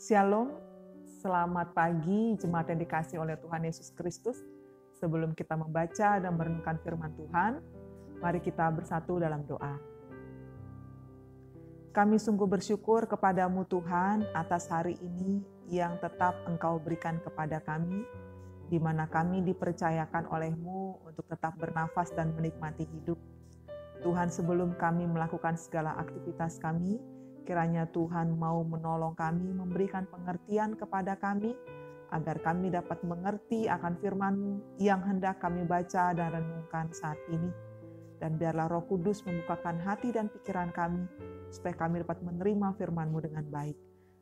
Shalom, selamat pagi jemaat yang dikasihi oleh Tuhan Yesus Kristus. Sebelum kita membaca dan merenungkan firman Tuhan, mari kita bersatu dalam doa. Kami sungguh bersyukur kepadamu Tuhan atas hari ini yang tetap Engkau berikan kepada kami, di mana kami dipercayakan oleh-Mu untuk tetap bernafas dan menikmati hidup. Tuhan, sebelum kami melakukan segala aktivitas kami, kiranya Tuhan mau menolong kami, memberikan pengertian kepada kami, agar kami dapat mengerti akan firman-Mu yang hendak kami baca dan renungkan saat ini. Dan biarlah Roh Kudus membukakan hati dan pikiran kami, supaya kami dapat menerima firman-Mu dengan baik.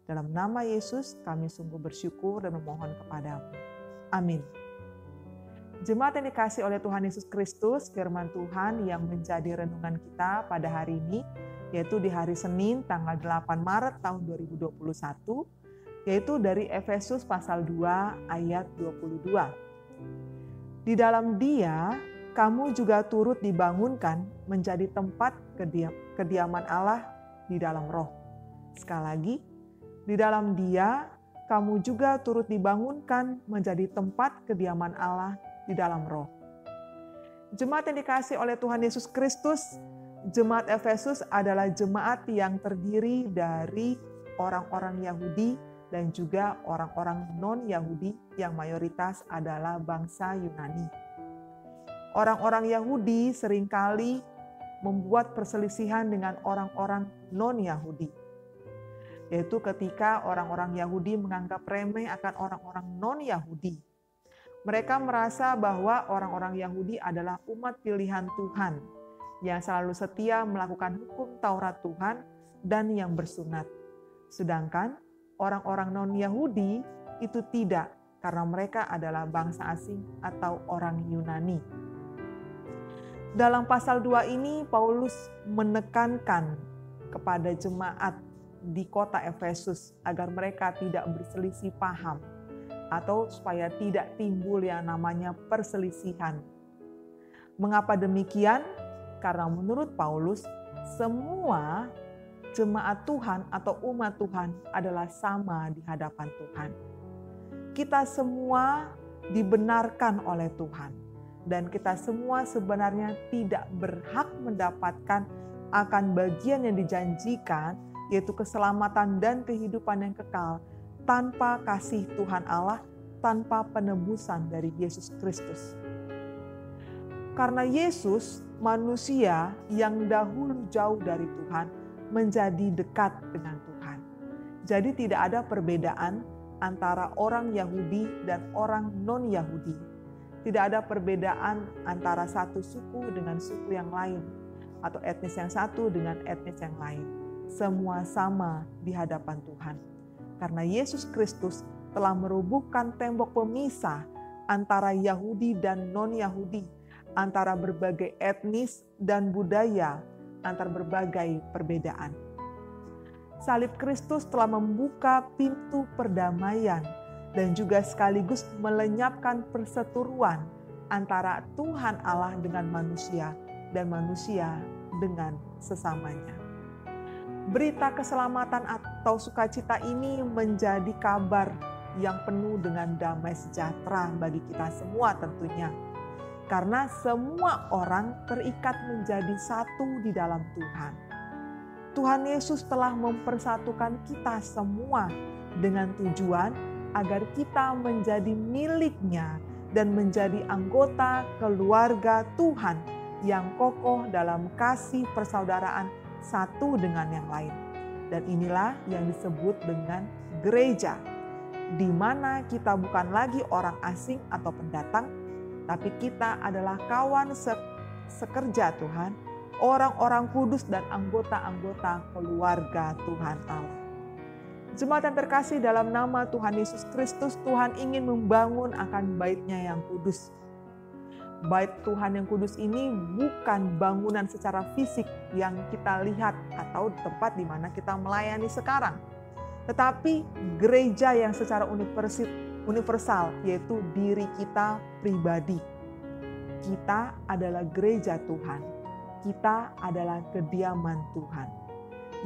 Dalam nama Yesus, kami sungguh bersyukur dan memohon kepadamu. Amin. Jemaat yang dikasihi oleh Tuhan Yesus Kristus, firman Tuhan yang menjadi renungan kita pada hari ini, yaitu di hari Senin tanggal 8 Maret tahun 2021, yaitu dari Efesus pasal 2 ayat 22. Di dalam Dia, kamu juga turut dibangunkan menjadi tempat kediaman Allah di dalam roh. Sekali lagi, di dalam Dia, kamu juga turut dibangunkan menjadi tempat kediaman Allah di dalam roh. Jemaat yang dikasihi oleh Tuhan Yesus Kristus, Jemaat Efesus adalah jemaat yang terdiri dari orang-orang Yahudi dan juga orang-orang non-Yahudi yang mayoritas adalah bangsa Yunani. Orang-orang Yahudi seringkali membuat perselisihan dengan orang-orang non-Yahudi, yaitu ketika orang-orang Yahudi menganggap remeh akan orang-orang non-Yahudi. Mereka merasa bahwa orang-orang Yahudi adalah umat pilihan Tuhan, yang selalu setia melakukan hukum Taurat Tuhan dan yang bersunat. Sedangkan orang-orang non-Yahudi itu tidak, karena mereka adalah bangsa asing atau orang Yunani. Dalam pasal 2 ini, Paulus menekankan kepada jemaat di kota Efesus agar mereka tidak berselisih paham atau supaya tidak timbul yang namanya perselisihan. Mengapa demikian? Karena menurut Paulus, semua jemaat Tuhan atau umat Tuhan adalah sama di hadapan Tuhan. Kita semua dibenarkan oleh Tuhan. Dan kita semua sebenarnya tidak berhak mendapatkan akan bagian yang dijanjikan, yaitu keselamatan dan kehidupan yang kekal, tanpa kasih Tuhan Allah, tanpa penebusan dari Yesus Kristus. Karena Yesus, manusia yang dahulu jauh dari Tuhan, menjadi dekat dengan Tuhan. Jadi tidak ada perbedaan antara orang Yahudi dan orang non-Yahudi. Tidak ada perbedaan antara satu suku dengan suku yang lain, atau etnis yang satu dengan etnis yang lain. Semua sama di hadapan Tuhan. Karena Yesus Kristus telah merubuhkan tembok pemisah antara Yahudi dan non-Yahudi, antara berbagai etnis dan budaya, antar berbagai perbedaan. Salib Kristus telah membuka pintu perdamaian dan juga sekaligus melenyapkan perseteruan antara Tuhan Allah dengan manusia dan manusia dengan sesamanya. Berita keselamatan atau sukacita ini menjadi kabar yang penuh dengan damai sejahtera bagi kita semua tentunya. Karena semua orang terikat menjadi satu di dalam Tuhan. Tuhan Yesus telah mempersatukan kita semua dengan tujuan agar kita menjadi miliknya dan menjadi anggota keluarga Tuhan yang kokoh dalam kasih persaudaraan satu dengan yang lain. Dan inilah yang disebut dengan gereja, di mana kita bukan lagi orang asing atau pendatang, tapi kita adalah kawan sekerja Tuhan, orang-orang kudus dan anggota-anggota keluarga Tuhan Allah. Jemaat yang terkasih dalam nama Tuhan Yesus Kristus, Tuhan ingin membangun akan bait-Nya yang kudus. Bait Tuhan yang kudus ini bukan bangunan secara fisik yang kita lihat atau tempat di mana kita melayani sekarang. Tetapi gereja yang secara universal, yaitu diri kita pribadi. Kita adalah gereja Tuhan. Kita adalah kediaman Tuhan.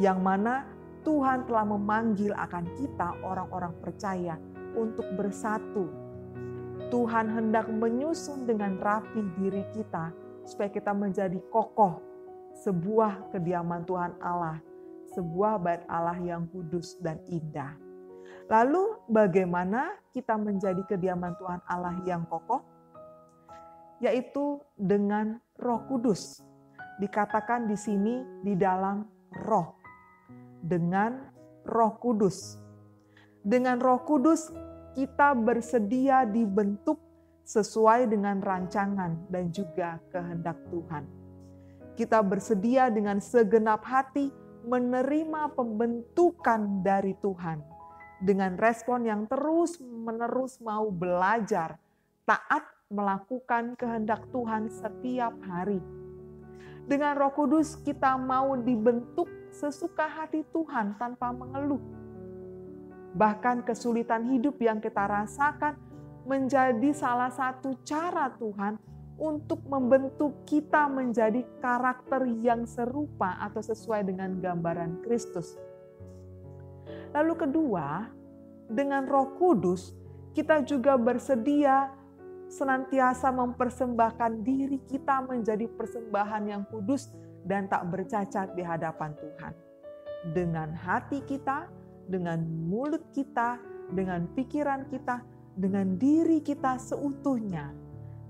Yang mana Tuhan telah memanggil akan kita orang-orang percaya untuk bersatu. Tuhan hendak menyusun dengan rapi diri kita supaya kita menjadi kokoh, sebuah kediaman Tuhan Allah, sebuah bait Allah yang kudus dan indah. Lalu bagaimana kita menjadi kediaman Tuhan Allah yang kokoh? Yaitu dengan Roh Kudus. Dikatakan di sini di dalam Roh. Dengan Roh Kudus. Dengan Roh Kudus kita bersedia dibentuk sesuai dengan rancangan dan juga kehendak Tuhan. Kita bersedia dengan segenap hati menerima pembentukan dari Tuhan. Dengan respon yang terus-menerus mau belajar, taat melakukan kehendak Tuhan setiap hari. Dengan Roh Kudus kita mau dibentuk sesuka hati Tuhan tanpa mengeluh. Bahkan kesulitan hidup yang kita rasakan menjadi salah satu cara Tuhan untuk membentuk kita menjadi karakter yang serupa atau sesuai dengan gambaran Kristus. Lalu kedua, dengan Roh Kudus kita juga bersedia senantiasa mempersembahkan diri kita menjadi persembahan yang kudus dan tak bercacat di hadapan Tuhan. Dengan hati kita, dengan mulut kita, dengan pikiran kita, dengan diri kita seutuhnya,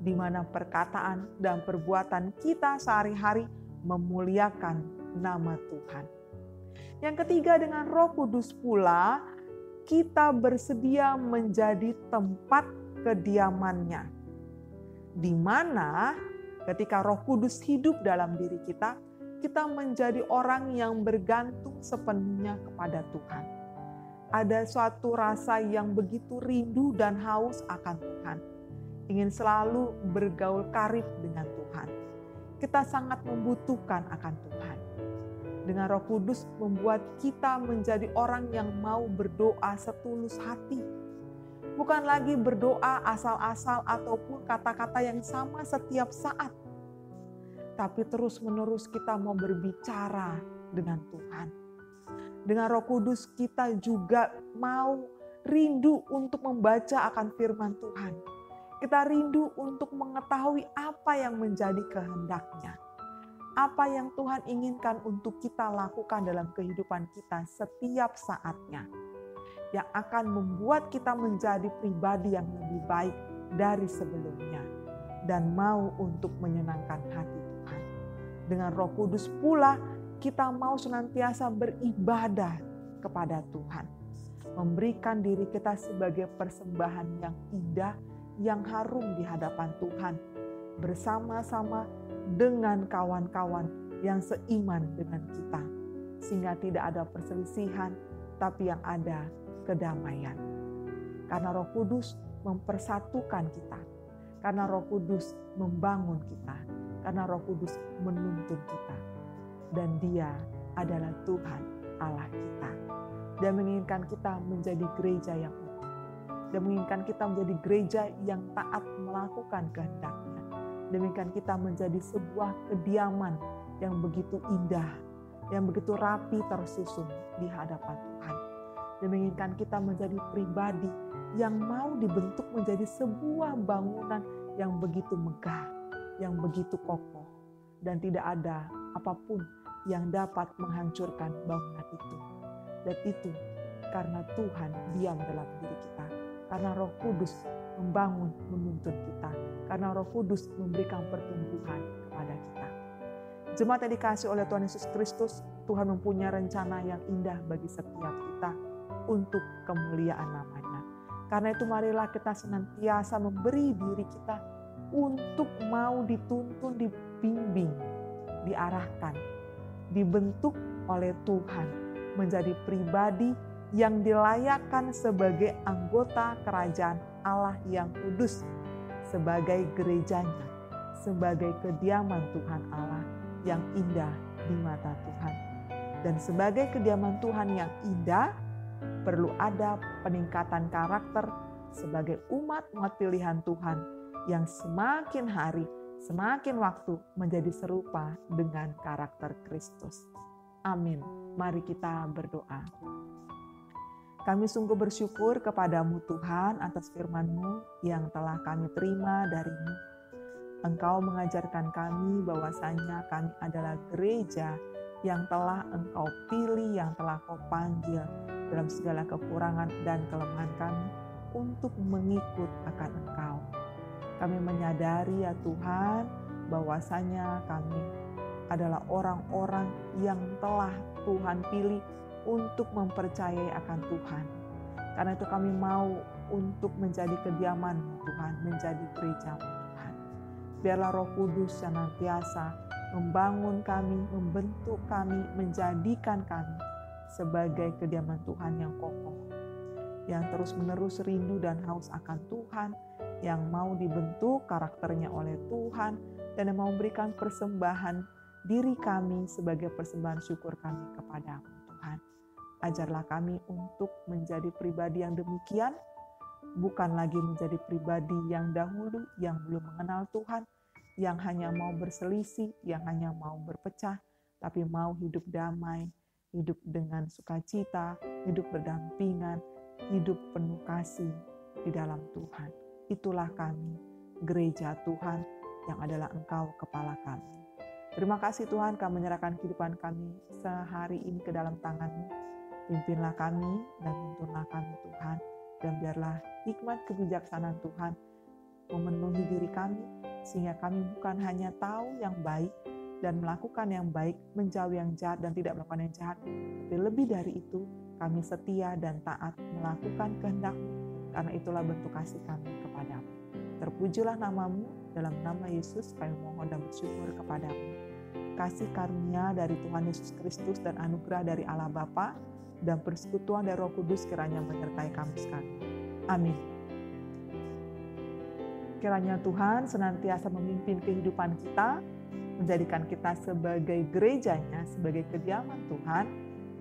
di mana perkataan dan perbuatan kita sehari-hari memuliakan nama Tuhan. Yang ketiga, dengan Roh Kudus pula, kita bersedia menjadi tempat kediamannya. Di mana ketika Roh Kudus hidup dalam diri kita, kita menjadi orang yang bergantung sepenuhnya kepada Tuhan. Ada suatu rasa yang begitu rindu dan haus akan Tuhan. Ingin selalu bergaul karib dengan Tuhan. Kita sangat membutuhkan akan Tuhan. Dengan Roh Kudus membuat kita menjadi orang yang mau berdoa setulus hati. Bukan lagi berdoa asal-asal ataupun kata-kata yang sama setiap saat. Tapi terus-menerus kita mau berbicara dengan Tuhan. Dengan Roh Kudus kita juga mau rindu untuk membaca akan firman Tuhan. Kita rindu untuk mengetahui apa yang menjadi kehendak-Nya. Apa yang Tuhan inginkan untuk kita lakukan dalam kehidupan kita setiap saatnya. Yang akan membuat kita menjadi pribadi yang lebih baik dari sebelumnya. Dan mau untuk menyenangkan hati Tuhan. Dengan Roh Kudus pula kita mau senantiasa beribadah kepada Tuhan. Memberikan diri kita sebagai persembahan yang indah, yang harum di hadapan Tuhan. Bersama-sama dengan kawan-kawan yang seiman dengan kita. Sehingga tidak ada perselisihan, tapi yang ada kedamaian. Karena Roh Kudus mempersatukan kita. Karena Roh Kudus membangun kita. Karena Roh Kudus menuntun kita. Dan Dia adalah Tuhan Allah kita. Dia menginginkan kita menjadi gereja yang utuh. Dia menginginkan kita menjadi gereja yang taat melakukan kehendak-Nya. Dia menginginkan kita menjadi sebuah kediaman yang begitu indah, yang begitu rapi tersusun di hadapan Tuhan. Dia menginginkan kita menjadi pribadi yang mau dibentuk menjadi sebuah bangunan yang begitu megah, yang begitu kokoh, dan tidak ada apapun yang dapat menghancurkan bangunan itu. Dan itu karena Tuhan diam dalam diri kita, karena Roh Kudus membangun, menuntun kita, karena Roh Kudus memberikan pertumbuhan kepada kita. Jemaat yang dikasihi oleh Tuhan Yesus Kristus, Tuhan mempunyai rencana yang indah bagi setiap kita untuk kemuliaan nama-Nya. Karena itu marilah kita senantiasa memberi diri kita untuk mau dituntun, dibimbing, diarahkan, dibentuk oleh Tuhan menjadi pribadi yang dilayakkan sebagai anggota kerajaan Allah yang kudus, sebagai gerejanya, sebagai kediaman Tuhan Allah yang indah di mata Tuhan. Dan sebagai kediaman Tuhan yang indah, perlu ada peningkatan karakter sebagai umat-umat pilihan Tuhan yang semakin hari, semakin waktu menjadi serupa dengan karakter Kristus. Amin. Mari kita berdoa. Kami sungguh bersyukur kepadamu Tuhan atas firman-Mu yang telah kami terima dari-Mu. Engkau mengajarkan kami bahwasanya kami adalah gereja yang telah Engkau pilih, yang telah Kau panggil dalam segala kekurangan dan kelemahan kami untuk mengikut akan Engkau. Kami menyadari ya Tuhan, bahwasanya kami adalah orang-orang yang telah Tuhan pilih untuk mempercayai akan Tuhan. Karena itu kami mau untuk menjadi kediaman-Mu Tuhan, menjadi gereja-Mu Tuhan. Biarlah Roh Kudus senantiasa membangun kami, membentuk kami, menjadikan kami sebagai kediaman Tuhan yang kokoh, yang terus-menerus rindu dan haus akan Tuhan, yang mau dibentuk karakternya oleh Tuhan, dan yang mau memberikan persembahan diri kami sebagai persembahan syukur kami kepada-Mu Tuhan. Ajarlah kami untuk menjadi pribadi yang demikian, bukan lagi menjadi pribadi yang dahulu, yang belum mengenal Tuhan, yang hanya mau berselisih, yang hanya mau berpecah, tapi mau hidup damai, hidup dengan sukacita, hidup berdampingan, hidup penuh kasih di dalam Tuhan. Itulah kami, gereja Tuhan yang adalah Engkau kepala kami. Terima kasih Tuhan, kami menyerahkan kehidupan kami sehari ini ke dalam tangan-Mu. Pimpinlah kami dan tuntunlah kami Tuhan, dan biarlah hikmat kebijaksanaan Tuhan memenuhi diri kami, sehingga kami bukan hanya tahu yang baik dan melakukan yang baik, menjauhi yang jahat dan tidak melakukan yang jahat, tapi lebih dari itu kami setia dan taat melakukan kehendak-Mu, karena itulah bentuk kasih kami kepada-Mu. Terpujilah nama-Mu, dalam nama Yesus kami mohon dan bersyukur kepada-Mu. Kasih karunia dari Tuhan Yesus Kristus dan anugerah dari Allah Bapa dan persekutuan dari Roh Kudus kiranya menyertai kami sekalian. Amin. Kiranya Tuhan senantiasa memimpin kehidupan kita, menjadikan kita sebagai gerejanya, sebagai kediaman Tuhan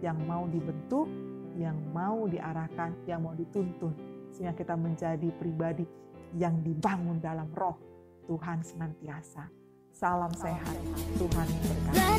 yang mau dibentuk, yang mau diarahkan, yang mau dituntun, sehingga kita menjadi pribadi yang dibangun dalam roh Tuhan senantiasa. Salam sehat, Tuhan memberkati.